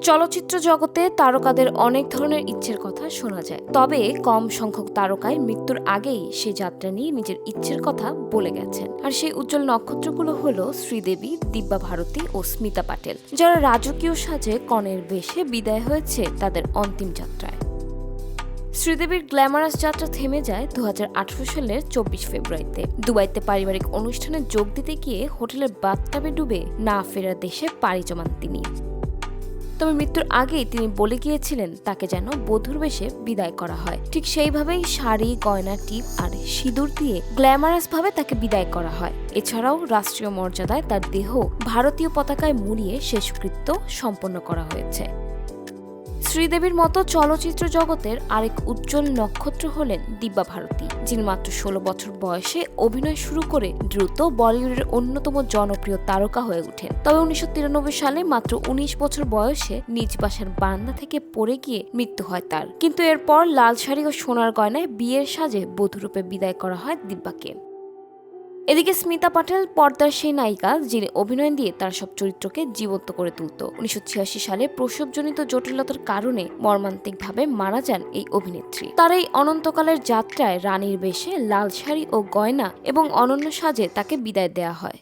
চলচ্চিত্র জগতে তারকাদের অনেক ধরনের ইচ্ছের কথা শোনা যায়, তবে কম সংখ্যক তারকায় মৃত্যুর আগেই সে যাত্রা নিয়ে নিজের ইচ্ছের কথা বলে গেছেন। আর সেই উজ্জ্বল নক্ষত্রগুলো হলো শ্রীদেবী, দিব্যা ভারতী ও স্মিতা পাটেল, যারা রাজকীয় সাজে কনের বেশে বিদায় হয়েছে তাদের অন্তিম যাত্রায়। শ্রীদেবীর গ্ল্যামারাস যাত্রা থেমে যায় 2018 সালের 24 ফেব্রুয়ারিতে। দুবাইতে পারিবারিক অনুষ্ঠানে যোগ দিতে গিয়ে হোটেলের বাথটাবে ডুবে না ফেরার দেশে পাড়ি জমান তিনি। তবে মৃত্যুর আগেই তিনি বলে গিয়েছিলেন তাকে যেন বধূর বেশে বিদায় করা হয়। ঠিক সেইভাবেই শাড়ি, গয়না, টিপ আর সিঁদুর দিয়ে গ্ল্যামারাস ভাবে তাকে বিদায় করা হয়। এছাড়াও রাষ্ট্রীয় মর্যাদায় তার দেহ ভারতীয় পতাকায় মুড়িয়ে শেষকৃত্য সম্পন্ন করা হয়েছে। শ্রীদেবীর মতো চলচ্চিত্র জগতের আরেক উজ্জ্বল নক্ষত্র হলেন দিব্যা ভারতী, যিনি মাত্র 16 বছর বয়সে অভিনয় শুরু করে দ্রুত বলিউডের অন্যতম জনপ্রিয় তারকা হয়ে ওঠেন। তবে 1993 সালে মাত্র 19 বছর বয়সে নিজ বাসার বারান্দা থেকে পড়ে গিয়ে মৃত্যু হয় তার। কিন্তু এরপর লাল শাড়ি ও সোনার গয়নায় বিয়ের সাজে বধূরূপে বিদায় করা হয় দিব্যাকে। এদিকে স্মিতা পাটেল পর্দার সেই নায়িকা, যিনি অভিনয় দিয়ে তার সব চরিত্রকে জীবন্ত করে তুলত। 1986 সালে প্রসবজনিত জটিলতার কারণে মর্মান্তিকভাবে মারা যান এই অভিনেত্রী। তার এই অনন্তকালের যাত্রায় রানীর বেশে লাল শাড়ি ও গয়না এবং অনন্য সাজে তাকে বিদায় দেয়া হয়।